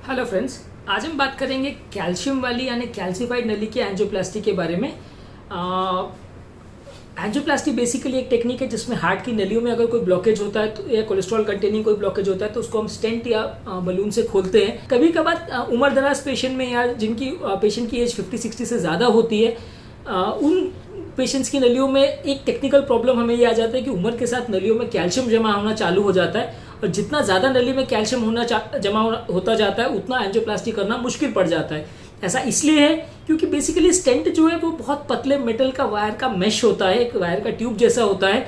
Hello friends, आज हम बात करेंगे कैल्शियम वाली यानी कैल्सिफाइड नली की एंजियोप्लास्टी के बारे में। एंजियोप्लास्टी बेसिकली एक टेक्निक है जिसमें हार्ट की नलियों में अगर कोई ब्लॉकेज होता है तो या कोलेस्ट्रॉल कंटेनिंग कोई ब्लॉकेज होता है तो उसको हम स्टेंट या बलून से खोलते हैं। कभी कभार उम्र दराज पेशेंट में या जिनकी पेशेंट की एज 50-60 से ज़्यादा होती है उन पेशेंट्स की नलियों में एक टेक्निकल प्रॉब्लम हमें ये आ जाता है कि उम्र के साथ नलियों में कैल्शियम जमा होना चालू हो जाता है और जितना ज़्यादा नली में कैल्शियम जमा होता जाता है उतना एंजियोप्लास्टी करना मुश्किल पड़ जाता है। ऐसा इसलिए है क्योंकि बेसिकली स्टेंट जो है वो बहुत पतले मेटल का वायर का मेश होता है, एक वायर का ट्यूब जैसा होता है।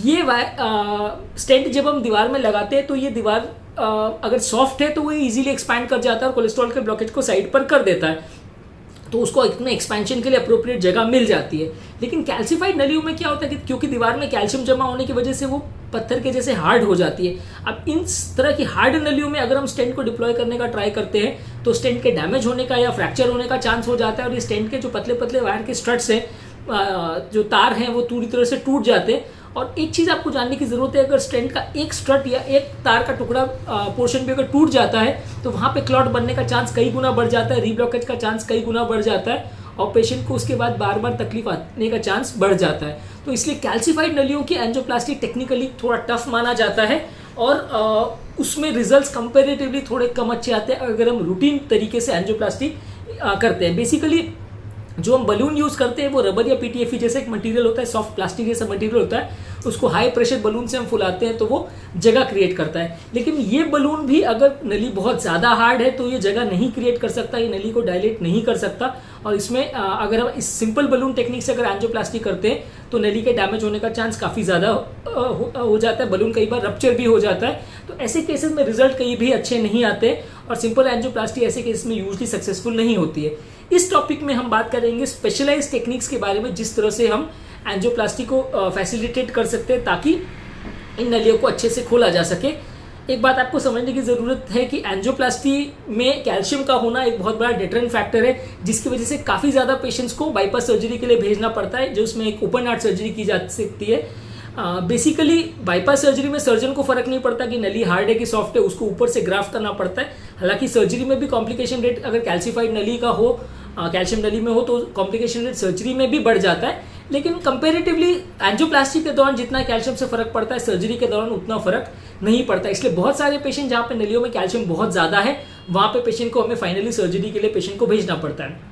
ये वायर स्टेंट जब हम दीवार में लगाते हैं तो ये दीवार अगर सॉफ्ट है तो वो इजीली एक्सपैंड कर जाता है और कोलेस्ट्रॉल के ब्लॉकेज को साइड पर कर देता है, तो उसको इतने एक्सपेंशन के लिए अप्रोप्रिएट जगह मिल जाती है। लेकिन कैल्सिफाइड नलियों में क्या होता है कि क्योंकि दीवार में कैल्शियम जमा होने की वजह से वो पत्थर के जैसे हार्ड हो जाती है। अब इन तरह की हार्ड नलियों में अगर हम स्टेंट को डिप्लॉय करने का ट्राई करते हैं तो स्टेंट के डैमेज होने का या फ्रैक्चर होने का चांस हो जाता है और ये स्टेंट के जो पतले पतले वायर के स्ट्रट्स हैं, जो तार हैं, वो पूरी तरह से टूट जाते हैं। और एक चीज़ आपको जानने की ज़रूरत है, अगर स्टेंट का एक स्ट्रट या एक तार का टुकड़ा पोर्शन भी अगर टूट जाता है तो वहाँ पे क्लॉट बनने का चांस कई गुना बढ़ जाता है, रीब्लॉकेज का चांस कई गुना बढ़ जाता है और पेशेंट को उसके बाद बार बार तकलीफ आने का चांस बढ़ जाता है। तो इसलिए कैल्सिफाइड नलियों की एंजियोप्लास्टी टेक्निकली थोड़ा टफ माना जाता है और उसमें रिजल्ट्स कंपेरेटिवली थोड़े कम अच्छे आते हैं अगर हम रूटीन तरीके से एंजियोप्लास्टी करते हैं। बेसिकली जो हम बलून यूज़ करते हैं वो रबर या पीटीएफई जैसे एक मटेरियल होता है, सॉफ्ट प्लास्टिक जैसा मटेरियल होता है, उसको हाई प्रेशर बलून से हम फुलाते हैं तो वो जगह क्रिएट करता है। लेकिन ये बलून भी अगर नली बहुत ज़्यादा हार्ड है तो ये जगह नहीं क्रिएट कर सकता, ये नली को डायलेट नहीं कर सकता। और इसमें अगर हम इस सिंपल बलून टेक्निक से अगर एंजियोप्लास्टी करते हैं तो नली के डैमेज होने का चांस काफ़ी ज़्यादा हो जाता है, बलून कई बार रप्चर भी हो जाता है। तो ऐसे केसेस में रिजल्ट कहीं भी अच्छे नहीं आते और सिंपल एंजियोप्लास्टी ऐसे केस में यूजली सक्सेसफुल नहीं होती है। इस टॉपिक में हम बात करेंगे स्पेशलाइज्ड टेक्निक्स के बारे में, जिस तरह से हम एंजियोप्लास्टी को फैसिलिटेट कर सकते हैं ताकि इन नलियों को अच्छे से खोला जा सके। एक बात आपको समझने की ज़रूरत है कि एंजियोप्लास्टी में कैल्शियम का होना एक बहुत बड़ा डिटरेंट फैक्टर है, जिसकी वजह से काफ़ी ज़्यादा पेशेंट्स को बाईपास सर्जरी के लिए भेजना पड़ता है, जो उसमें एक ओपन हार्ट सर्जरी की जा सकती है। बेसिकली बाईपास सर्जरी में सर्जन को फर्क नहीं पड़ता कि नली हार्ड है कि सॉफ्ट है, उसको ऊपर से ग्राफ्ट करना पड़ता है। हालांकि सर्जरी में भी कॉम्प्लिकेशन रेट अगर कैल्सिफाइड नली का हो, कैल्शियम नली में हो, तो कॉम्प्लिकेशन रेट सर्जरी में भी बढ़ जाता है। लेकिन कंपेरेटिवली एंजियोप्लास्टी के दौरान जितना कैल्शियम से फर्क पड़ता है, सर्जरी के दौरान उतना फर्क नहीं पड़ता। इसलिए बहुत सारे पेशेंट जहाँ पे नलियों में कैल्शियम बहुत ज़्यादा है वहाँ पे पेशेंट को हमें फाइनली सर्जरी के लिए पेशेंट को भेजना पड़ता है।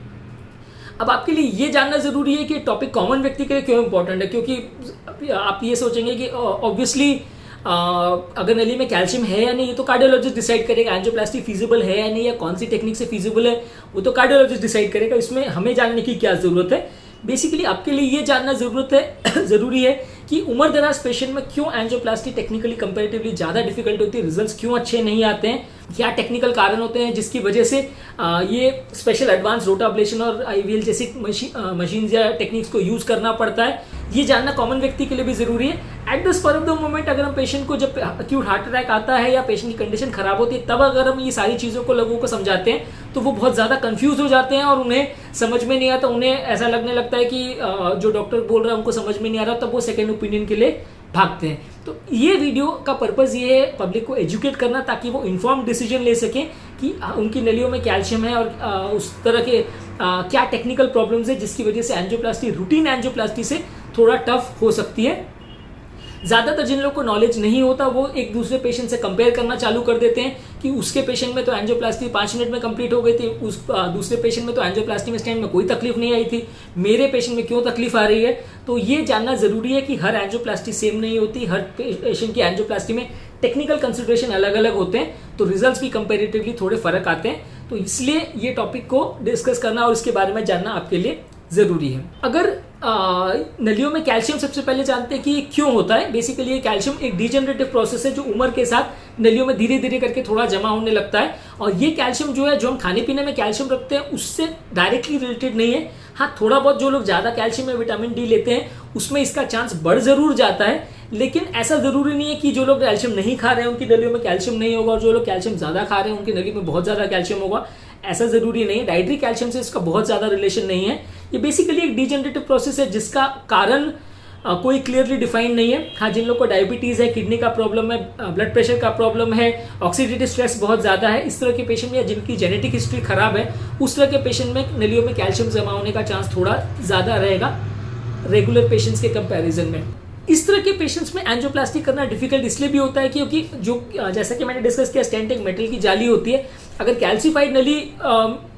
अब आपके लिए ये जानना ज़रूरी है कि टॉपिक कॉमन व्यक्ति के लिए क्यों इंपॉर्टेंट है, क्योंकि आप ये सोचेंगे कि ऑब्वियसली अगर नली में कैल्शियम है या नहीं ये तो कार्डियोलॉजिस्ट डिसाइड करेगा, एंजियोप्लास्टी फीजिबल है या नहीं या कौन सी टेक्निक से फीजिबल है वो तो कार्डियोलॉजिस्ट डिसाइड करेगा। इसमें हमें जानने की क्या ज़रूरत है? बेसिकली आपके लिए ये जानना ज़रूरी है कि उम्र दराज पेशेंट में क्यों एंजियोप्लास्टी टेक्निकली कंपैरेटिवली ज़्यादा डिफिकल्ट होती है, रिजल्ट्स क्यों अच्छे नहीं आते हैं, क्या टेक्निकल कारण होते हैं जिसकी वजह से ये स्पेशल एडवांस रोटा अब्लेशन और आईवीएल जैसी मशीन्स या टेक्निक्स को यूज़ करना पड़ता है। ये जानना कॉमन व्यक्ति के लिए भी ज़रूरी है। At the spur of the moment अगर हम पेशेंट को जब एक्यूट हार्ट अटैक आता है या पेशेंट की कंडीशन खराब होती है तब अगर हम ये सारी चीज़ों को लोगों को समझाते हैं तो वो बहुत ज़्यादा कंफ्यूज हो जाते हैं और उन्हें समझ में नहीं आता, उन्हें ऐसा लगने लगता है कि जो डॉक्टर बोल रहा है उनको समझ में नहीं आ रहा, तब वो सेकेंड ओपिनियन के लिए भागते हैं। तो ये वीडियो का पर्पज़ ये है पब्लिक को एजुकेट करना ताकि वो इन्फॉर्म डिसीजन ले सकें कि उनकी नलियों में कैल्शियम है और उस तरह के क्या टेक्निकल प्रॉब्लम्स है जिसकी वजह से एंजियोप्लास्टी रूटीन एंजियोप्लास्टी से थोड़ा टफ हो सकती है। ज़्यादातर जिन लोगों को नॉलेज नहीं होता वो एक दूसरे पेशेंट से कंपेयर करना चालू कर देते हैं कि उसके पेशेंट में तो एंजियोप्लास्टी 5 मिनट में कंप्लीट हो गई थी, उस दूसरे पेशेंट में तो एंजियोप्लास्टी में स्टेंट में कोई तकलीफ नहीं आई थी, मेरे पेशेंट में क्यों तकलीफ आ रही है। तो ये जानना ज़रूरी है कि हर एंजियोप्लास्टी सेम नहीं होती, हर पेशेंट की एंजियोप्लास्टी में टेक्निकल कंसिडरेशन अलग अलग होते हैं, तो रिजल्ट्स भी कंपेरेटिवली थोड़े फर्क आते हैं। तो इसलिए ये टॉपिक को डिस्कस करना और इसके बारे में जानना आपके लिए ज़रूरी है। अगर नलियों में कैल्शियम सबसे पहले जानते हैं कि ये क्यों होता है। बेसिकली ये कैल्शियम एक डिजेनरेटिव प्रोसेस है जो उम्र के साथ नलियों में धीरे धीरे करके थोड़ा जमा होने लगता है और ये कैल्शियम जो है जो हम खाने पीने में कैल्शियम रखते हैं उससे डायरेक्टली रिलेटेड नहीं है। हाँ, थोड़ा बहुत जो लोग ज़्यादा कैल्शियम या विटामिन डी लेते हैं उसमें इसका चांस बढ़ ज़रूर जाता है, लेकिन ऐसा ज़रूरी नहीं है कि जो लोग कैल्शियम नहीं खा रहे हैं उनकी नलियों में कैल्शियम नहीं होगा और जो लोग कैल्शियम ज़्यादा खा रहे हैं उनकी नली में बहुत ज़्यादा कैल्शियम होगा, ऐसा ज़रूरी नहीं है। डाइटरी कैल्शियम से इसका बहुत ज़्यादा रिलेशन नहीं है। ये बेसिकली एक डिजेनरेटिव प्रोसेस है जिसका कारण कोई क्लियरली डिफाइंड नहीं है। हाँ, जिन लोग को डायबिटीज़ है, किडनी का प्रॉब्लम है, ब्लड प्रेशर का प्रॉब्लम है, ऑक्सीडेटिव स्ट्रेस बहुत ज़्यादा है, इस तरह के पेशेंट में या जिनकी जेनेटिक हिस्ट्री खराब है, उस तरह के पेशेंट में नलियों में कैल्शियम जमा होने का चांस थोड़ा ज़्यादा रहेगा रेगुलर पेशेंट्स के कंपैरिजन में। इस तरह के पेशेंट्स में एंजियोप्लास्टी करना डिफिकल्ट इसलिए भी होता है क्योंकि जो जैसा कि मैंने डिस्कस किया, स्टेंट एक मेटल की जाली होती है। अगर कैल्सीफाइड नली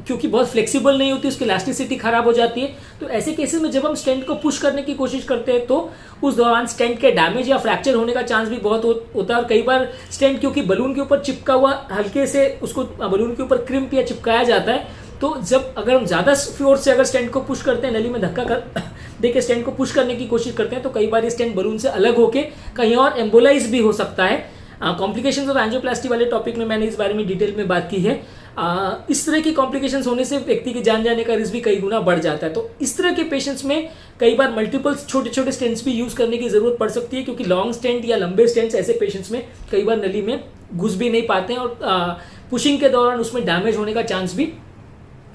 क्योंकि बहुत फ्लेक्सिबल नहीं होती, उसकी इलास्टिसिटी खराब हो जाती है, तो ऐसे केसेस में जब हम स्टेंट को पुश करने की कोशिश करते हैं तो उस दौरान स्टेंट के डैमेज या फ्रैक्चर होने का चांस भी बहुत होता है। और कई बार स्टेंट क्योंकि बलून के ऊपर चिपका हुआ, हल्के से उसको बलून के ऊपर क्रिम्प या चिपकाया जाता है, तो जब अगर हम ज़्यादा फोर्स से अगर स्टेंट को पुश करते हैं, नली में धक्का कर देके स्टेंट को पुश करने की कोशिश करते हैं, तो कई बार ये स्टेंट बलून से अलग होके कहीं और एम्बोलाइज भी हो सकता है। कॉम्प्लिकेशंस ऑफ एंजियोप्लास्टी वाले टॉपिक में मैंने इस बारे में डिटेल में बात की है। इस तरह की कॉम्प्लिकेशंस होने से व्यक्ति की जान जाने का रिस्क भी कई गुना बढ़ जाता है। तो इस तरह के पेशेंट्स में कई बार मल्टीपल छोटे छोटे स्टेंट्स भी यूज़ करने की ज़रूरत पड़ सकती है, क्योंकि लॉन्ग स्टेंट या लंबे स्टेंट्स ऐसे पेशेंट्स में कई बार नली में घुस भी नहीं पाते हैं और पुशिंग के दौरान उसमें डैमेज होने का चांस भी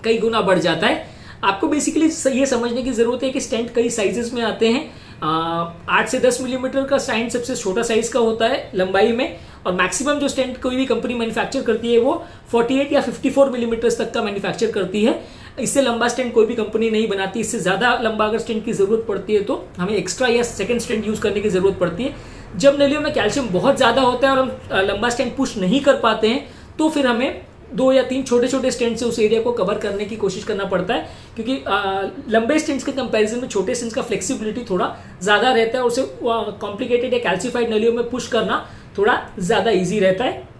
कई गुना बढ़ जाता है। आपको बेसिकली ये समझने की ज़रूरत है कि स्टेंट कई साइजेस में आते हैं। 8 से 10 मिलीमीटर का स्टेंट सबसे छोटा साइज का होता है लंबाई में, और मैक्सिमम जो स्टेंट कोई भी कंपनी मैन्युफैक्चर करती है वो 48 या 54 मिलीमीटर तक का मैन्युफैक्चर करती है। इससे लंबा स्टेंट कोई भी कंपनी नहीं बनाती। इससे ज़्यादा लंबा अगर स्टेंट की ज़रूरत पड़ती है तो हमें एक्स्ट्रा या सेकेंड स्टेंट यूज़ करने की ज़रूरत पड़ती है। जब नलियों में कैल्शियम बहुत ज़्यादा होता है और हम लंबा स्टेंट पुश नहीं कर पाते हैं, तो फिर हमें 2 या 3 छोटे छोटे स्टेंट से उस एरिया को कवर करने की कोशिश करना पड़ता है, क्योंकि लंबे स्टेंट्स के कंपैरिजन में छोटे स्टेंट्स का फ्लेक्सिबिलिटी थोड़ा ज़्यादा रहता है और उसे कॉम्प्लिकेटेड या कैल्सीफाइड नलियों में पुश करना थोड़ा ज़्यादा ईजी रहता है।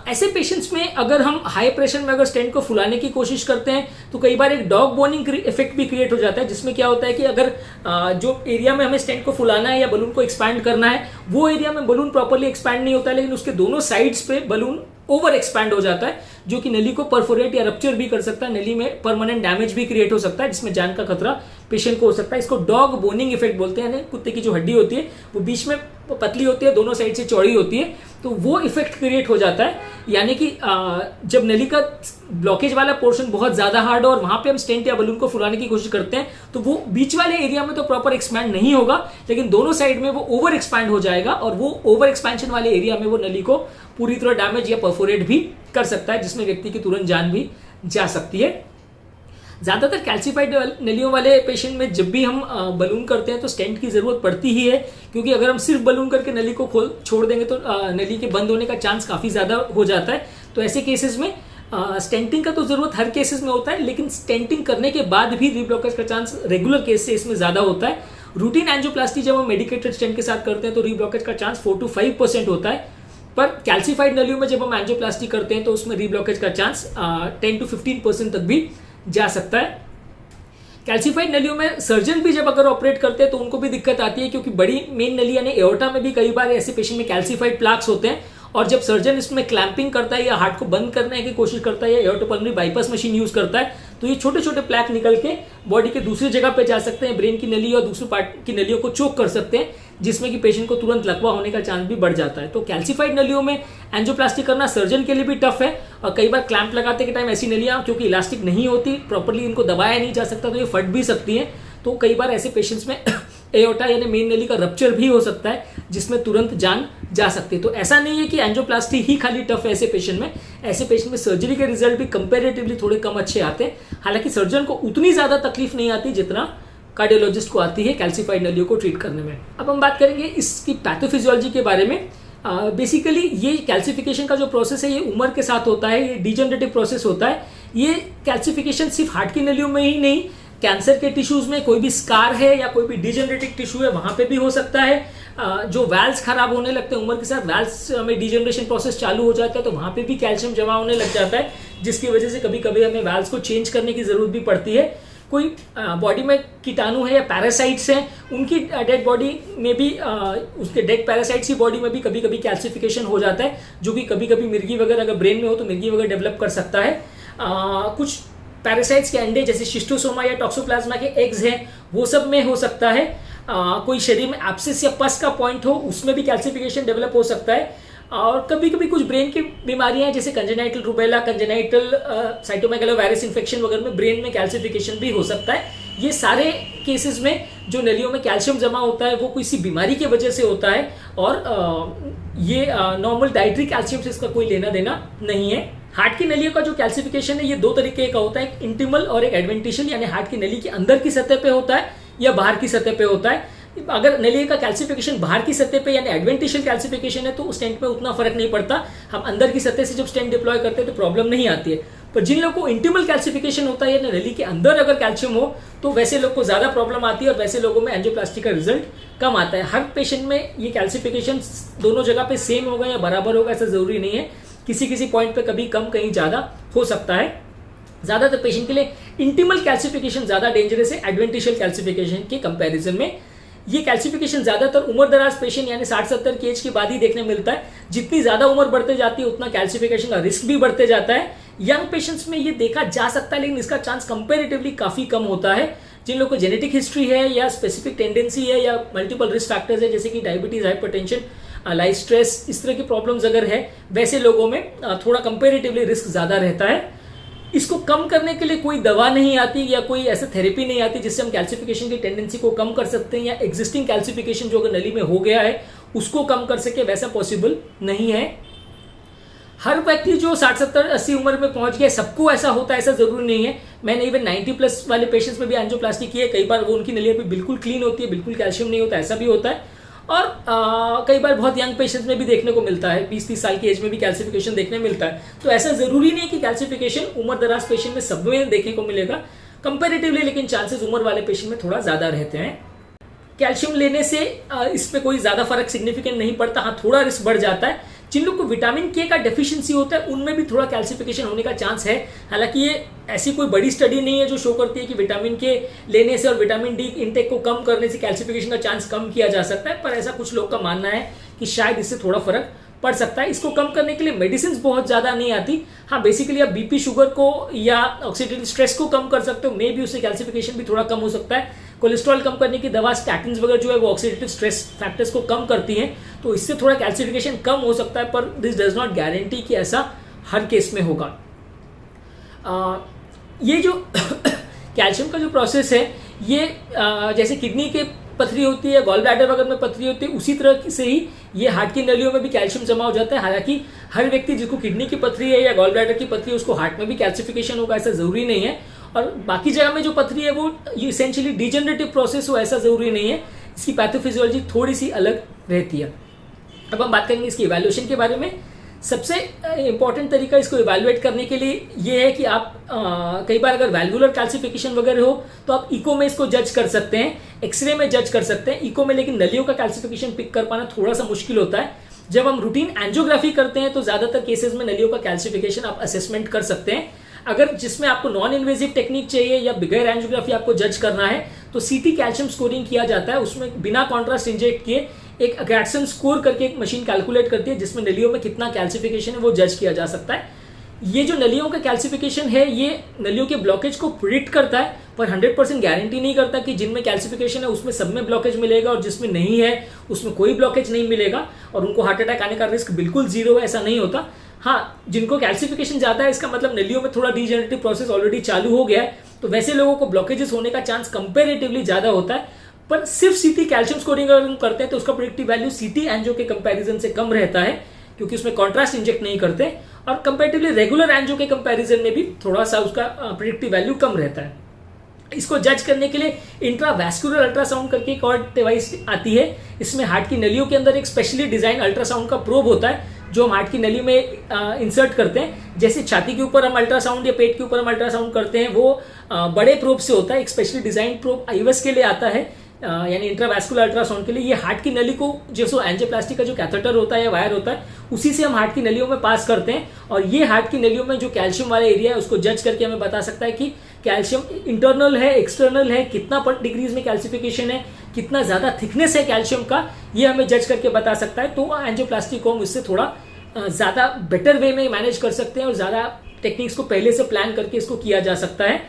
ऐसे पेशेंट्स में अगर हम हाई प्रेशर में अगर स्टेंट को फुलाने की कोशिश करते हैं तो कई बार एक डॉग बोनिंग इफेक्ट भी क्रिएट हो जाता है, जिसमें क्या होता है कि अगर जो एरिया में हमें स्टेंट को फुलाना है या बलून को एक्सपैंड करना है, वो एरिया में बलून प्रॉपर्ली एक्सपैंड नहीं होता है, लेकिन उसके दोनों साइड्स पे बलून ओवर एक्सपैंड हो जाता है, जो कि नली को परफोरेट या रप्चर भी कर सकता है, नली में परमानेंट डैमेज भी क्रिएट हो सकता है, जिसमें जान का खतरा पेशेंट को हो सकता है। इसको डॉग बोनिंग इफेक्ट बोलते हैं। कुत्ते की जो हड्डी होती है वो बीच में पतली होती है, दोनों साइड से चौड़ी होती है, तो वो इफेक्ट क्रिएट हो जाता है। यानी कि जब नली का ब्लॉकेज वाला पोर्शन बहुत ज़्यादा हार्ड हो और वहाँ पे हम स्टेंट या बलून को फुलाने की कोशिश करते हैं, तो वो बीच वाले एरिया में तो प्रॉपर एक्सपैंड नहीं होगा, लेकिन दोनों साइड में वो ओवर एक्सपैंड हो जाएगा और वो ओवर एक्सपेंशन वाले एरिया में वो नली को पूरी तरह डैमेज या परफोरेट भी कर सकता है, जिसमें व्यक्ति की तुरंत जान भी जा सकती है। ज़्यादातर कैल्सीफाइड नलियों वाले पेशेंट में जब भी हम बलून करते हैं तो स्टेंट की ज़रूरत पड़ती ही है, क्योंकि अगर हम सिर्फ बलून करके नली को छोड़ देंगे तो नली के बंद होने का चांस काफ़ी ज़्यादा हो जाता है। तो ऐसे केसेस में स्टेंटिंग का तो ज़रूरत हर केसेस में होता है, लेकिन स्टेंटिंग करने के बाद भी रीब्लॉकेज का चांस रेगुलर केस से इसमें ज़्यादा होता है। रूटीन एंजियोप्लास्टी जब हम मेडिकेटेड स्टेंट के साथ करते हैं तो रीब्लॉकेज का चांस 4 to 5% होता है, पर कैल्सीफाइड नलियों में जब हम एंजियोप्लास्टी करते हैं तो उसमें रीब्लॉकेज का चांस 10 to 15% तक भी जा सकता है। कैल्सीफाइड नलियों में सर्जन भी जब अगर ऑपरेट करते हैं तो उनको भी दिक्कत आती है, क्योंकि बड़ी मेन नली यानी एओर्टा में भी कई बार ऐसे पेशेंट में कैल्सीफाइड प्लाक्स होते हैं, और जब सर्जन इसमें क्लैंपिंग करता है या हार्ट को बंद करने की कोशिश करता है या एओर्टोपल्मोनरी बाईपास मशीन यूज करता है, तो ये छोटे छोटे प्लैक निकल के बॉडी के दूसरी जगह पे जा सकते हैं, ब्रेन की नली और दूसरी पार्ट की नलियों को चोक कर सकते हैं, जिसमें कि पेशेंट को तुरंत लकवा होने का चांस भी बढ़ जाता है। तो कैल्सीफाइड नलियों में एंजियोप्लास्टी करना सर्जन के लिए भी टफ है, और कई बार क्लैंप लगाते के टाइम ऐसी नलियां क्योंकि इलास्टिक नहीं होती, प्रॉपर्ली इनको दबाया नहीं जा सकता, तो ये फट भी सकती हैं। तो कई बार ऐसे पेशेंट्स में एओर्टा यानी मेन नली का रप्चर भी हो सकता है, जिसमें तुरंत जान जा सकती है। तो ऐसा नहीं है कि एंजियोप्लास्टी ही खाली टफ है ऐसे पेशेंट में, ऐसे पेशेंट में सर्जरी के रिजल्ट भी कंपैरेटिवली थोड़े कम अच्छे आते हैं। हालांकि सर्जन को उतनी ज़्यादा तकलीफ नहीं आती जितना कार्डियोलॉजिस्ट को आती है कैल्सीफाइड नलियों को ट्रीट करने में। अब हम बात करेंगे इसकी पैथोफिजियोलॉजी के बारे में। बेसिकली ये कैल्सिफिकेशन का जो प्रोसेस है ये उम्र के साथ होता है, ये डिजनरेटिव प्रोसेस होता है। ये कैल्सिफिकेशन सिर्फ हार्ट की नलियों में ही नहीं, कैंसर के टिश्यूज में कोई भी स्कार है या कोई भी डिजनरेटिव टिश्यू है वहाँ पे भी हो सकता है। जो वैल्स खराब होने लगते हैं उम्र के साथ, वैल्स में डिजनरेशन प्रोसेस चालू हो जाता है, तो वहाँ पे भी कैल्शियम जमा होने लग जाता है, जिसकी वजह से कभी कभी हमें वैल्स को चेंज करने की ज़रूरत भी पड़ती है। कोई बॉडी में कीटाणु है या पैरासाइट्स हैं, उनकी डेड बॉडी में भी उसके डेड पैरासाइट्स की बॉडी में भी कभी कभी कैल्सिफिकेशन हो जाता है, जो कि कभी कभी मिर्गी वगैरह अगर ब्रेन में हो तो मिर्गी वगैरह डेवलप कर सकता है। कुछ पैरासाइट्स के अंडे जैसे शिस्टोसोमा या टॉक्सोप्लाज्मा के एग्स हैं, वो सब में हो सकता है। कोई शरीर में एब्सेस या पस का पॉइंट हो, उसमें भी कैल्सिफिकेशन डेवलप हो सकता है। और कभी कभी कुछ ब्रेन की बीमारियां हैं जैसे congenital rubella, congenital cytomegalovirus infection वगैरह में ब्रेन में कैल्सिफिकेशन भी हो सकता है। ये सारे केसेस में जो नलियों में कैल्शियम जमा होता है वो किसी बीमारी की वजह से होता है और ये नॉर्मल डाइटरी कैल्शियम से इसका कोई लेना देना नहीं है। हार्ट की नलियों का जो कैल्सिफिकेशन है ये दो तरीके का होता है, एक इंटिमल और एक एडवेंटिशियल, यानी हार्ट की नली के अंदर की सतह पे होता है या बाहर की सतह पे होता है। अगर नली का कैल्सिफिकेशन बाहर की सतह पे यानी एडवेंटिशियल कैल्सिफिकेशन है तो स्टेंट में उतना फर्क नहीं पड़ता, हम अंदर की सतह से जब स्टेंट डिप्लॉय करते हैं तो प्रॉब्लम नहीं आती है। पर जिन लोगों को इंटिमल कैल्सिफिकेशन होता है यानी नली के अंदर अगर कैल्शियम हो तो वैसे लोग को ज्यादा प्रॉब्लम आती है और वैसे लोगों में एंजियोप्लास्टी का रिजल्ट कम आता है। हर पेशेंट में ये कैल्सिफिकेशन दोनों जगह पे सेम होगा या बराबर होगा ऐसा जरूरी नहीं है, किसी किसी पॉइंट पे कभी कम कहीं ज्यादा हो सकता है। ज्यादातर पेशेंट के लिए इंटिमल कैल्सिफिकेशन ज्यादा डेंजरस है एडवेंटिशियल कैल्सिफिकेशन के कंपैरिजन में। ये कैल्सिफिकेशन ज्यादातर उम्र दराज पेशेंट यानी 60-70 की एज के बाद ही देखने मिलता है। जितनी ज्यादा उम्र बढ़ते जाती है उतना कैल्सिफिकेशन का रिस्क भी बढ़ते जाता है। यंग पेशेंट्स में ये देखा जा सकता है लेकिन इसका चांस कंपैरेटिवली काफी कम होता है। जिन लोगों को जेनेटिक हिस्ट्री है या स्पेसिफिक टेंडेंसी है या मल्टीपल रिस्क फैक्टर्स है जैसे कि डायबिटीज, हाइपरटेंशन, लाइफ स्ट्रेस, इस तरह की प्रॉब्लम्स अगर है वैसे लोगों में थोड़ा कंपैरेटिवली रिस्क ज्यादा रहता है। इसको कम करने के लिए कोई दवा नहीं आती या कोई ऐसे थेरेपी नहीं आती जिससे हम कैल्सिफिकेशन की टेंडेंसी को कम कर सकते हैं या एग्जिस्टिंग कैल्सिफिकेशन जो अगर नली में हो गया है उसको कम कर सके, वैसा पॉसिबल नहीं है। हर व्यक्ति जो 60-70-80 उम्र में पहुंच गया सबको ऐसा होता है ऐसा जरूरी नहीं है। मैंने इवन 90+ वाले पेशेंट्स में भी एंजियोप्लास्टी की है, कई बार वो उनकी नलियां भी बिल्कुल क्लीन होती है, बिल्कुल कैल्शियम नहीं होता, ऐसा भी होता है। और कई बार बहुत यंग पेशेंट्स में भी देखने को मिलता है, 20-30 साल की एज में भी कैल्सिफिकेशन देखने मिलता है। तो ऐसा जरूरी नहीं है कि कैल्सिफिकेशन उम्र दराज पेशेंट में सब में देखने को मिलेगा कंपैरेटिवली, लेकिन चांसेस उम्र वाले पेशेंट में थोड़ा ज्यादा रहते हैं। कैल्शियम लेने से इस पे कोई ज्यादा फर्क सिग्निफिकेंट नहीं पड़ता, हाँ थोड़ा रिस्क बढ़ जाता है। जिन लोग को विटामिन के का डेफिशिएंसी होता है उनमें भी थोड़ा कैल्सिफिकेशन होने का चांस है। हालांकि ये ऐसी कोई बड़ी स्टडी नहीं है जो शो करती है कि विटामिन के लेने से और विटामिन डी इंटेक को कम करने से कैल्सिफिकेशन का चांस कम किया जा सकता है, पर ऐसा कुछ लोग का मानना है कि शायद इससे थोड़ा फर्क पड़ सकता है। इसको कम करने के लिए मेडिसिन बहुत ज्यादा नहीं आती, हाँ बेसिकली आप बीपी, शुगर को या ऑक्सीडेटिव स्ट्रेस को कम कर सकते हो, मे बी उससे कैल्सिफिकेशन भी थोड़ा कम हो सकता है। कोलेस्ट्रॉल कम करने की दवा स्टैटिन्स वगैरह जो है वो ऑक्सीडेटिव स्ट्रेस फैक्टर्स को कम करती हैं, तो इससे थोड़ा कैल्सिफिकेशन कम हो सकता है, पर दिस डज नॉट गारंटी कि ऐसा हर केस में होगा। ये जो कैल्शियम का जो प्रोसेस है ये जैसे किडनी के पथरी होती है, गॉल ब्लैडर वगैरह में पथरी होती है, उसी तरह से ही ये हार्ट की नलियों में भी कैल्शियम जमा हो जाता है। हालांकि हर व्यक्ति जिसको किडनी की पथरी है या गॉल ब्लैडर की पथरी है उसको हार्ट में भी कैल्सिफिकेशन होगा ऐसा जरूरी नहीं है, और बाकी जगह में जो पथरी है वो इसेंशियली डिजेनरेटिव प्रोसेस हो ऐसा जरूरी नहीं है। इसकी पैथोफिजियोलॉजी थोड़ी सी अलग रहती है। अब हम बात करेंगे इसकी इवैल्यूएशन के बारे में। सबसे इंपॉर्टेंट तरीका इसको इवैल्यूएट करने के लिए ये है कि आप कई बार अगर वैल्वुलर कैल्सिफिकेशन वगैरह हो तो आप इको में इसको जज कर सकते हैं, एक्सरे में जज कर सकते हैं। इको में लेकिन नलियों का कैल्सिफिकेशन पिक कर पाना थोड़ा सा मुश्किल होता है। जब हम रूटीन एंजियोग्राफी करते हैं तो ज्यादातर केसेस में नलियों का कैल्सिफिकेशन आप असेसमेंट कर सकते हैं। अगर जिसमें आपको नॉन इन्वेजिव टेक्निक चाहिए या बिगर एंजियोग्राफी आपको जज करना है तो सीटी कैल्शियम स्कोरिंग किया जाता है। उसमें बिना कॉन्ट्रास्ट इंजेक्ट किए एक गैटसन स्कोर करके एक मशीन कैलकुलेट करती है जिसमें नलियों में कितना कैल्सिफिकेशन है वो जज किया जा सकता है। ये जो नलियों का कैल्सिफिकेशन है ये नलियों के ब्लॉकेज को प्रिडिक्ट करता है, पर 100% गारंटी नहीं करता कि जिनमें कैल्सिफिकेशन है उसमें सब में ब्लॉकेज मिलेगा और जिसमें नहीं है उसमें कोई ब्लॉकेज नहीं मिलेगा और उनको हार्ट अटैक आने का रिस्क बिल्कुल जीरो है, ऐसा नहीं होता। हाँ, जिनको कैल्सिफिकेशन ज्यादा है इसका मतलब नलियों में थोड़ा डिजेनरेटिव प्रोसेस ऑलरेडी चालू हो गया है, तो वैसे लोगों को ब्लॉकेजेस होने का चांस कंपेरेटिवली ज्यादा होता है। पर सिर्फ सीटी कैल्शियम स्कोरिंग अगर हम करते हैं तो उसका प्रेडिक्टिव वैल्यू सीटी एंजियो के कंपैरिजन से कम रहता है क्योंकि उसमें कॉन्ट्रास्ट इंजेक्ट नहीं करते, और कंपैरेटिवली रेगुलर एंजियो के कंपैरिजन में भी थोड़ा सा उसका प्रेडिक्टिव वैल्यू कम रहता है। इसको जज करने के लिए इंट्रावैस्कुलर अल्ट्रासाउंड करके एक और डिवाइस आती है। इसमें हार्ट की नलियों के अंदर एक स्पेशली डिजाइन अल्ट्रासाउंड का प्रोब होता है जो हम हार्ट की नली में इंसर्ट करते हैं। जैसे छाती के ऊपर हम अल्ट्रासाउंड या पेट के ऊपर हम अल्ट्रासाउंड करते हैं वो बड़े प्रोब से होता है। एक स्पेशली डिजाइन प्रोब आईवेस के लिए आता है, यानी इंट्रावैस्कुलर अल्ट्रासाउंड के लिए। ये हार्ट की नली को जो एंजियोप्लास्टी का जो कैथेटर होता है या वायर होता है उसी से हम हार्ट की नलियों में पास करते हैं, और ये हार्ट की नलियों में जो कैल्शियम वाला एरिया है उसको जज करके हमें बता सकता है कि कैल्शियम इंटरनल है, एक्सटर्नल है, कितना डिग्रीज में कैल्सिफिकेशन है, कितना ज्यादा थिकनेस है कैल्शियम का, ये हमें जज करके बता सकता है। तो एंजियोप्लास्टी को हम इससे थोड़ा ज्यादा बेटर वे में मैनेज कर सकते हैं और ज्यादा टेक्निक्स को पहले से प्लान करके इसको किया जा सकता है।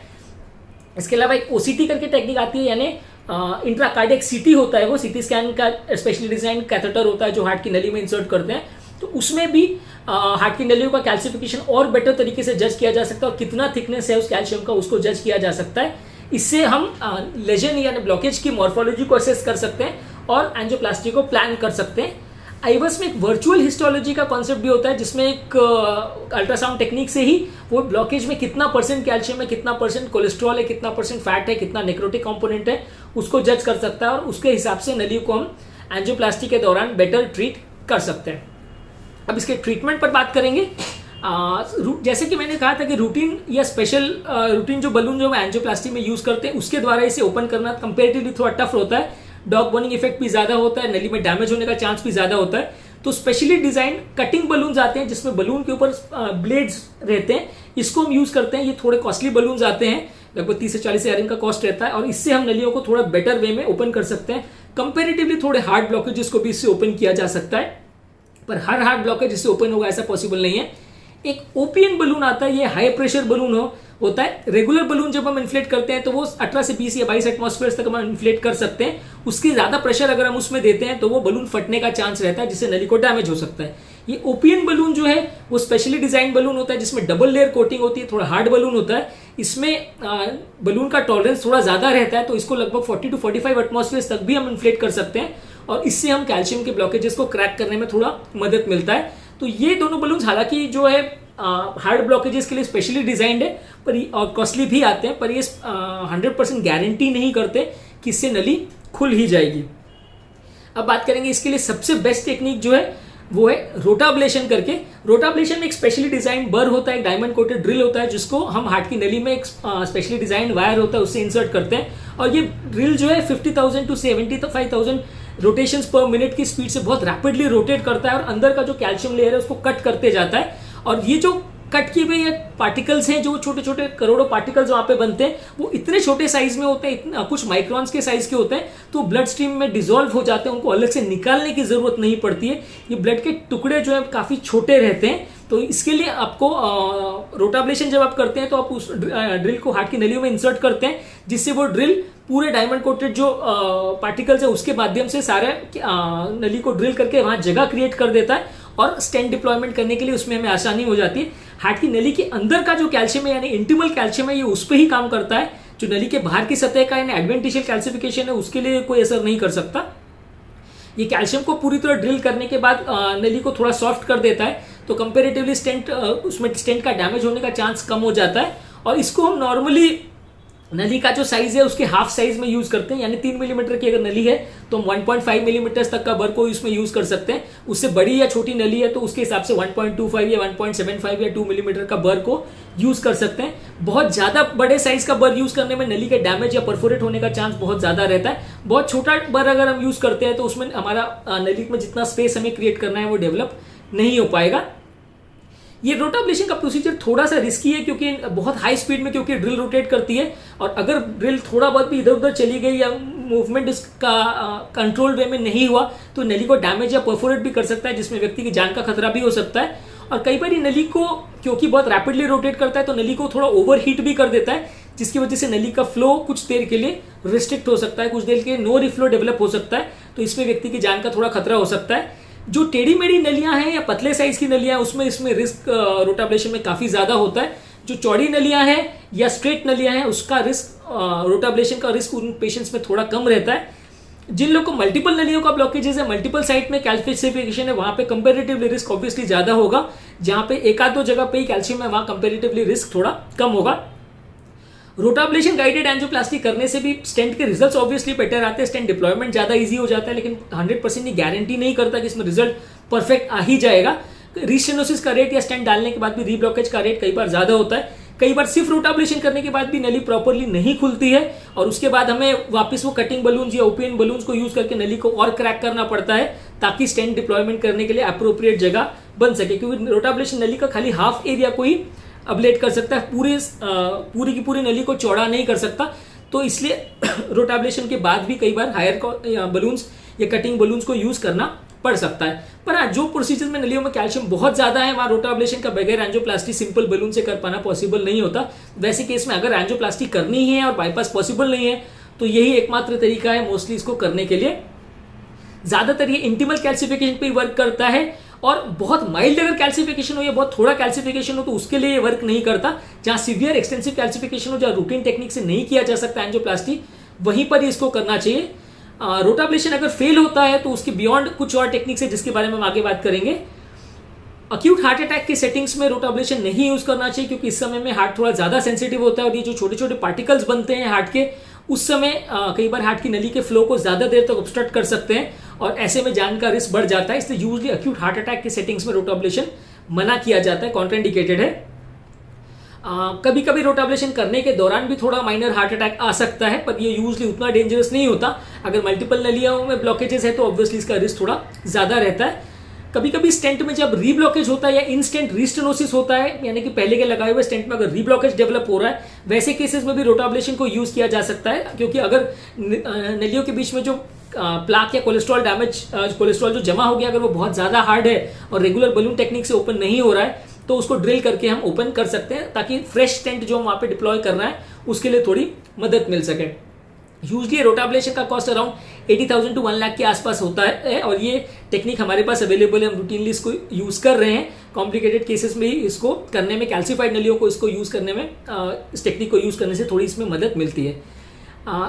इसके अलावा एक ओसीटी करके टेक्निक आती है, यानी इंट्राकार्डियक सीटी होता है, वो सीटी स्कैन का स्पेशली डिजाइन कैथेटर होता है जो हार्ट की नली में इंसर्ट करते हैं। तो उसमें भी हार्ट की नलियों का कैल्सिफिकेशन और बेटर तरीके से जज किया जा सकता है और कितना थिकनेस है उस कैल्शियम का उसको जज किया जा सकता है। इससे हम लेजन यानी ब्लॉकेज की मॉर्फोलॉजी को असेस कर सकते हैं और एंजियोप्लास्टी को प्लान कर सकते हैं। आईवस में एक वर्चुअल हिस्टोलॉजी का कॉन्सेप्ट भी होता है, जिसमें एक अल्ट्रासाउंड टेक्निक से ही वो ब्लॉकेज में कितना परसेंट कैल्शियम है, कितना परसेंट कोलेस्ट्रॉल है, कितना परसेंट फैट है, कितना नेक्रोटिक कंपोनेंट है, उसको जज कर सकता है और उसके हिसाब से नली को हम एंजियोप्लास्टी के दौरान बेटर ट्रीट कर सकते हैं। अब इसके ट्रीटमेंट पर बात करेंगे। जैसे कि मैंने कहा था कि रूटीन या स्पेशल रूटीन जो बलून जो हम एंजियोप्लास्टी में यूज करते हैं उसके द्वारा इसे ओपन करना कंपेरेटिवली थोड़ा टफ होता है, डॉग बोनिंग इफेक्ट भी ज्यादा होता है, नली में डैमेज होने का चांस भी ज्यादा होता है। तो स्पेशली डिजाइन कटिंग बलून्स आते हैं जिसमें बलून के ऊपर ब्लेड्स रहते हैं, इसको हम यूज करते हैं। ये थोड़े कॉस्टली बलून्स आते हैं, लगभग 30 से 40 हज़ार इनका कॉस्ट रहता है और इससे हम नलियों को थोड़ा बेटर वे में ओपन कर सकते हैं। कंपेरेटिवली थोड़े हार्ड ब्लॉकेजेस को भी इससे ओपन किया जा सकता है, पर हर हार्ड ब्लॉकेज इससे ओपन होगा ऐसा पॉसिबल नहीं है। एक ओपीएन बलून आता है, ये हाई प्रेशर बलून होता है। रेगुलर बलून जब हम इन्फ्लेट करते हैं तो वो 18 से 20 या 22 एटमॉस्फेयर तक हम इन्फ्लेट कर सकते हैं। उसकी ज्यादा प्रेशर अगर हम उसमें देते हैं तो वो बलून फटने का चांस रहता है, जिससे नली को डैमेज हो सकता है। ये ओपीएन बलून जो है वो स्पेशली डिजाइन बलून होता है, जिसमें डबल लेयर कोटिंग होती है, थोड़ा हार्ड बलून होता है। इसमें बलून का टॉलरेंस थोड़ा ज्यादा रहता है, तो इसको लगभग 40 to 45 एटमॉस्फेयर तक भी हम इन्फ्लेट कर सकते हैं और इससे हम कैल्शियम के ब्लॉकेजेस को क्रैक करने में थोड़ा मदद मिलता है। तो ये दोनों बलून हालांकि जो है हार्ड ब्लॉकेजेस के लिए स्पेशली डिजाइंड है पर और कॉस्टली भी आते हैं, पर ये 100% गारंटी नहीं करते कि इससे नली खुल ही जाएगी। अब बात करेंगे इसके लिए सबसे बेस्ट टेक्निक जो है वो है रोटाब्लेशन करके। रोटाब्लेशन में एक स्पेशली डिजाइन बर होता है, एक डायमंड कोटेड ड्रिल होता है, जिसको हम हार्ट की नली में एक स्पेशली डिजाइन वायर होता है उससे इंसर्ट करते हैं और ये ड्रिल जो है 50,000 to 75,000 रोटेशंस पर मिनट की स्पीड से बहुत रैपिडली रोटेट करता है और अंदर का जो कैल्शियम लेयर है उसको कट करते जाता है। और ये जो कट किए हुए पार्टिकल्स हैं, जो छोटे छोटे करोड़ों पार्टिकल्स वहां पे बनते हैं, वो इतने छोटे साइज में होते हैं, कुछ माइक्रॉन्स के साइज के होते हैं, तो ब्लड स्ट्रीम में डिसॉल्व हो जाते हैं, उनको अलग से निकालने की जरूरत नहीं पड़ती है। ये ब्लड के टुकड़े जो है काफी छोटे रहते हैं, तो इसके लिए आपको रोटाब्लेशन जब आप करते हैं तो आप उस ड्रिल को हार्ट की नलियों में इंसर्ट करते हैं, जिससे वो ड्रिल पूरे डायमंड कोटेड जो पार्टिकल्स है उसके माध्यम से सारे नली को ड्रिल करके वहां जगह क्रिएट कर देता है और स्टेंट डिप्लॉयमेंट करने के लिए उसमें हमें आसानी हो जाती है। हार्ट की नली के अंदर का जो कैल्शियम है यानी इंटीमल कैल्शियम है, ये उस पर ही काम करता है। जो नली के बाहर की सतह का यानी एडवेंटिशियल कैल्सिफिकेशन है उसके लिए कोई असर नहीं कर सकता। ये कैल्शियम को पूरी तरह ड्रिल करने के बाद नली को थोड़ा सॉफ्ट कर देता है, तो कंपेरेटिवली उसमें स्टेंट का डैमेज होने का चांस कम हो जाता है। और इसको हम नॉर्मली नली का जो साइज है उसके हाफ साइज में यूज करते हैं, यानी 3 मिलीमीटर की अगर नली है तो हम 1.5 मिलीमीटर तक का बर को इसमें यूज कर सकते हैं। उससे बड़ी या छोटी नली है तो उसके हिसाब से 1.25 या 1.75 या 2 मिलीमीटर का बर को यूज कर सकते हैं। बहुत ज्यादा बड़े साइज का बर यूज करने में नली के डैमेज या परफोरेट होने का चांस बहुत ज्यादा रहता है। बहुत छोटा बर अगर हम यूज करते हैं तो उसमें हमारा नली में जितना स्पेस हमें क्रिएट करना है वो डेवलप नहीं हो पाएगा। ये रोटाब्लेशन का प्रोसीजर थोड़ा सा रिस्की है क्योंकि बहुत हाई स्पीड में क्योंकि ड्रिल रोटेट करती है, और अगर ड्रिल थोड़ा बहुत भी इधर उधर चली गई या मूवमेंट इसका कंट्रोल वे में नहीं हुआ तो नली को डैमेज या परफोरेट भी कर सकता है, जिसमें व्यक्ति की जान का खतरा भी हो सकता है। और कई बार नली को क्योंकि बहुत रैपिडली रोटेट करता है तो नली को थोड़ा ओवर हीट भी कर देता है, जिसकी वजह से नली का फ्लो कुछ देर के लिए रिस्ट्रिक्ट हो सकता है, कुछ देर के नो रिफ्लो डेवलप हो सकता है, तो इसमें व्यक्ति की जान का थोड़ा खतरा हो सकता है। जो टेढ़ी मेढ़ी नलियां हैं या पतले साइज की नलियां हैं उसमें इसमें रिस्क रोटाब्लेशन में काफी ज्यादा होता है। जो चौड़ी नलियां हैं या स्ट्रेट नलियां हैं उसका रिस्क रोटाब्लेशन का रिस्क उन पेशेंट्स में थोड़ा कम रहता है। जिन लोगों को मल्टीपल नलियों का ब्लॉकेजेस है, मल्टीपल साइट में कैल्सिफिकेशन है, वहां पे कंपेरेटिवली रिस्क ऑब्वियसली ज्यादा होगा। जहां पे एक आध दो जगह पे ही कैल्शियम है वहां कंपेरेटिवली रिस्क थोड़ा कम होगा। रोटाब्लेशन गाइडेड एंजियोप्लास्टी करने से भी स्टेंट के रिजल्ट्स ऑब्वियसली बेटर आते हैं, स्टेंट डिप्लॉयमेंट ज्यादा इजी हो जाता है, लेकिन 100% ये गारंटी नहीं करता कि इसमें रिजल्ट परफेक्ट आ ही जाएगा। रीस्टेनोसिस का रेट या स्टेंट डालने के बाद भी रीब्लॉकेज का रेट कई बार ज्यादा होता है। कई बार सिर्फ रोटाब्लेशन करने के बाद भी नली प्रॉपरली नहीं खुलती है और उसके बाद हमें वापस वो कटिंग बलून्स या ओपीएन बलून्स को यूज करके नली को और क्रैक करना पड़ता है ताकि स्टेंट डिप्लॉयमेंट करने के लिए अप्रोप्रिएट जगह बन सके, क्योंकि रोटाब्लेशन नली का खाली हाफ एरिया को ही अब्लेट कर सकता है, पूरी की पूरी नली को चौड़ा नहीं कर सकता। तो इसलिए रोटाब्लेशन के बाद भी कई बार हायर बलून्स या कटिंग बलून्स को यूज करना पड़ सकता है। पर हाँ, जो प्रोसीजर में नलियों में कैल्शियम बहुत ज्यादा है वहां रोटाब्लेशन का बगैर एंजियोप्लास्टी सिंपल बलून से कर पाना पॉसिबल नहीं होता। वैसे केस में अगर एंजियोप्लास्टी करनी है और बाईपास पॉसिबल नहीं है तो यही एकमात्र तरीका है मोस्टली इसको करने के लिए। ज्यादातर ये इंटीमल कैल्सिफिकेशन पे वर्क करता है और बहुत माइल्ड अगर कैल्सिफिकेशन हो या बहुत थोड़ा कैल्सिफिकेशन हो तो उसके लिए ये वर्क नहीं करता। जहाँ सीवियर एक्सटेंसिव कैल्सिफिकेशन हो, जहाँ रूटीन टेक्निक से नहीं किया जा सकता एंजियोप्लास्टी, वहीं पर इसको करना चाहिए। रोटाब्लेशन अगर फेल होता है तो उसके बियॉन्ड कुछ और टेक्निक्स है जिसके बारे में हम आगे बात करेंगे। अक्यूट हार्ट अटैक के सेटिंग्स में रोटाब्लेशन नहीं यूज करना चाहिए क्योंकि इस समय में हार्ट थोड़ा ज्यादा सेंसिटिव होता है और ये जो छोटे छोटे पार्टिकल्स बनते हैं हार्ट के, उस समय कई बार हार्ट की नली के फ्लो को ज्यादा देर तक ऑब्स्ट्रक्ट कर सकते हैं और ऐसे में जान का रिस्क बढ़ जाता है। इसलिए यूजली अक्यूट हार्ट अटैक के सेटिंग्स में रोटाब्लेशन मना किया जाता है, कॉन्ट्राइंडिकेटेड है। कभी कभी रोटाब्लेशन करने के दौरान भी थोड़ा माइनर हार्ट अटैक आ सकता है, पर ये यूजली उतना डेंजरस नहीं होता। अगर मल्टीपल नलियों में ब्लॉकेजेस है तो ऑब्वियसली इसका रिस्क थोड़ा ज्यादा रहता है। कभी कभी स्टेंट में जब रीब्लॉकेज होता है या इंस्टेंट रीस्टेनोसिस होता है, यानी कि पहले के लगाए हुए स्टेंट में अगर रीब्लॉकेज डेवलप हो रहा है, वैसे केसेस में भी रोटाब्लेशन को यूज किया जा सकता है। क्योंकि अगर नलियों के बीच में जो प्लाक या कोलेस्ट्रॉल डैमेज, कोलेस्ट्रॉल जो जमा हो गया, अगर वो बहुत ज्यादा हार्ड है और रेगुलर बलून टेक्निक से ओपन नहीं हो रहा है तो उसको ड्रिल करके हम ओपन कर सकते हैं ताकि फ्रेश स्टेंट जो हम वहां पे डिप्लॉय करना है उसके लिए थोड़ी मदद मिल सके। यूजली रोटाब्लेशन का कॉस्ट अराउंड 80,000 to 1 लाख के आसपास होता है और ये टेक्निक हमारे पास अवेलेबल है, हम रूटीनली इसको यूज कर रहे हैं। कॉम्प्लिकेटेड केसेस में ही इसको करने में, कैल्सिफाइड नलियों को इसको यूज करने में, इस टेक्निक को यूज करने से थोड़ी इसमें मदद मिलती है।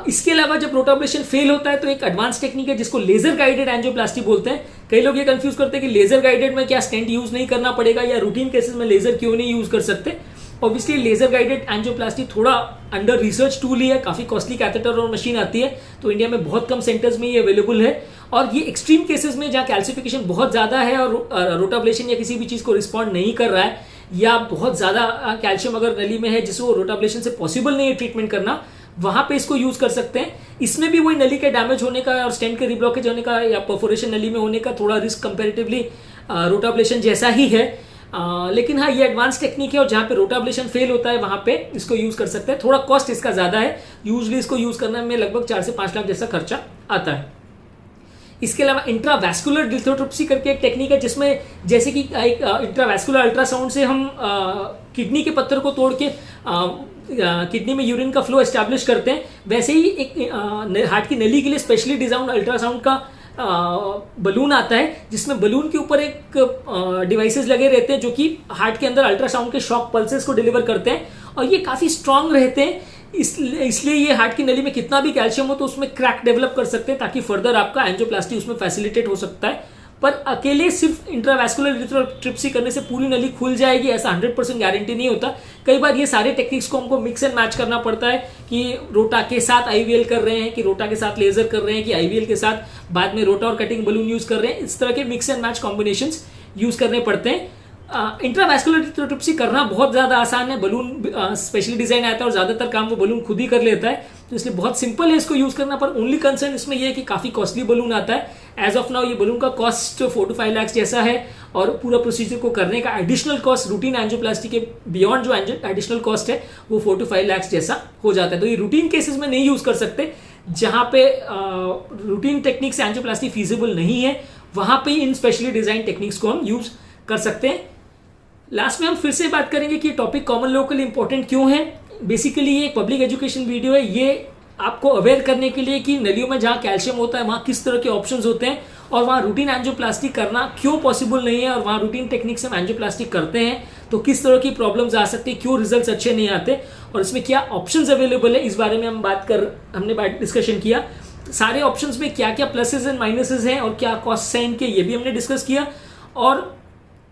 इसके अलावा जब रोटाब्लेशन फेल होता है तो एक एडवांस टेक्निक है जिसको लेजर गाइडेड एंजियोप्लास्टी बोलते हैं। कई लोग ये कंफ्यूज करते हैं कि लेजर गाइडेड में क्या स्टेंट यूज नहीं करना पड़ेगा या रूटीन केसेस में लेजर क्यों नहीं यूज कर सकते। ऑब्वियसली लेजर गाइडेड एंजियोप्लास्टी थोड़ा अंडर रिसर्च टूल ही है, काफी कॉस्टली कैथेटर और मशीन आती है, तो इंडिया में बहुत कम सेंटर्स में ये अवेलेबल है। और ये एक्सट्रीम केसेस में जहाँ कैल्सिफिकेशन बहुत ज्यादा है और रोटाब्लेशन या किसी भी चीज को रिस्पॉन्ड नहीं कर रहा है या बहुत ज्यादा कैल्शियम अगर नली में है जिसको रोटाब्लेशन से पॉसिबल नहीं है ट्रीटमेंट करना, वहां पे इसको यूज कर सकते हैं। इसमें भी वही नली के डैमेज होने का और स्टेंट के रिब्लॉकेज होने का या परफोरेशन नली में होने का थोड़ा रिस्क कंपैरेटिवली रोटाब्लेशन जैसा ही है। लेकिन हाँ, ये एडवांस टेक्निक है और जहाँ पे रोटाब्लेशन फेल होता है वहां पे इसको यूज कर सकते हैं। थोड़ा कॉस्ट इसका ज्यादा है, यूजली इसको यूज करने में लगभग 4 से 5 लाख जैसा खर्चा आता है। इसके अलावा इंट्रावैस्कुलर लिथोट्रिप्सी करके एक टेक्निक है जिसमें जैसे कि एक इंट्रावैस्कुलर अल्ट्रासाउंड से हम किडनी के पत्थर को तोड़ के किडनी में यूरिन का फ्लो एस्टैब्लिश करते हैं, वैसे ही एक हार्ट की नली के लिए स्पेशली डिजाइन अल्ट्रासाउंड का बलून आता है जिसमें बलून के ऊपर एक डिवाइसेस लगे रहते हैं जो कि हार्ट के अंदर अल्ट्रासाउंड के शॉक पल्सेस को डिलीवर करते हैं और ये काफी स्ट्रांग रहते हैं। इसलिए ये हार्ट की नली में कितना भी कैल्शियम हो तो उसमें क्रैक डेवलप कर सकते हैं ताकि फर्दर आपका एंजियोप्लास्टी उसमें फैसिलिटेट हो सकता है। पर अकेले सिर्फ इंट्रावैस्कुलर लिथोट्रिप्सी करने से पूरी नली खुल जाएगी ऐसा 100% गारंटी नहीं होता। कई बार ये सारे टेक्निक्स को हमको मिक्स एंड मैच करना पड़ता है कि रोटा के साथ आईवीएल कर रहे हैं, कि रोटा के साथ लेजर कर रहे हैं, कि आईवीएल के साथ बाद में रोटा और कटिंग बलून यूज कर रहे हैं। इस तरह के mix and match combinations use करने पड़ते हैं। इंट्रावैस्कुलर लिथोट्रिप्सी करना बहुत ज्यादा आसान है, बलून स्पेशली डिजाइन आता है और ज्यादातर काम वो बलून खुद ही कर लेता है, तो इसलिए बहुत सिंपल है इसको यूज करना। पर ओनली कंसर्न इसमें यह है कि काफी कॉस्टली बलून आता है। एज ऑफ नाउ ये बलून का कॉस्ट 4 to 5 लाख जैसा है और पूरा प्रोसीजर को करने का एडिशनल कॉस्ट रूटीन एंजियोप्लास्टी के बियॉन्ड जो एडिशनल कॉस्ट है वो 4 to 5 लाख जैसा हो जाता है। तो ये रूटीन केसेस में नहीं यूज कर सकते। जहां पे रूटीन टेक्निक से एंजियोप्लास्टी फीजिबल नहीं है वहां पे इन स्पेशली डिजाइन टेक्निक्स को हम यूज कर सकते हैं। लास्ट में हम फिर से बात करेंगे कि टॉपिक कॉमन लोगों के लिए इंपॉर्टेंट क्यों है। बेसिकली ये एक पब्लिक एजुकेशन वीडियो है, ये आपको अवेयर करने के लिए कि नलियों में जहाँ कैल्शियम होता है वहाँ किस तरह के ऑप्शंस होते हैं और वहाँ रूटीन एंजियोप्लास्टी करना क्यों पॉसिबल नहीं है और वहाँ रूटीन टेक्निक से हम एंजियोप्लास्टी करते हैं तो किस तरह की प्रॉब्लम्स आ सकती है, क्यों रिजल्ट्स अच्छे नहीं आते और इसमें क्या ऑप्शंस अवेलेबल है, इस बारे में हमने डिस्कशन किया। सारे ऑप्शंस में क्या क्या प्लसेस एंड माइनसेस हैं और क्या कॉस्ट है इनके, ये भी हमने डिस्कस किया। और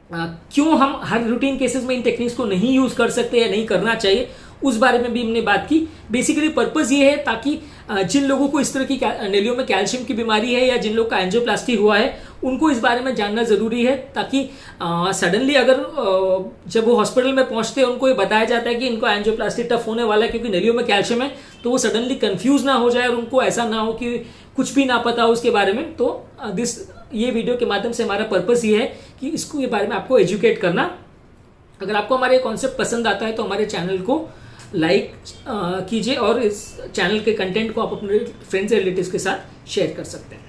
क्यों हम हर रूटीन केसेस में इन टेक्निक्स को नहीं यूज कर सकते या नहीं करना चाहिए उस बारे में भी हमने बात की। बेसिकली पर्पस ये है ताकि जिन लोगों को इस तरह की नलियों में कैल्शियम की बीमारी है या जिन लोग का एंजियोप्लास्टी हुआ है उनको इस बारे में जानना जरूरी है, ताकि सडनली अगर जब वो हॉस्पिटल में पहुंचते हैं उनको ये बताया जाता है कि इनको एंजियोप्लास्टी टफ होने वाला है क्योंकि नलियों में कैल्शियम है, तो वो सडनली कंफ्यूज ना हो जाए और उनको ऐसा ना हो कि कुछ भी ना पता हो उसके बारे में। तो ये वीडियो के माध्यम से हमारा पर्पस ये है कि इसको ये बारे में आपको एजुकेट करना। अगर आपको हमारे कॉन्सेप्ट पसंद आता है तो हमारे चैनल को लाइक कीजिए और इस चैनल के कंटेंट को आप अपने फ्रेंड्स और रिलेटिव्स के साथ शेयर कर सकते हैं।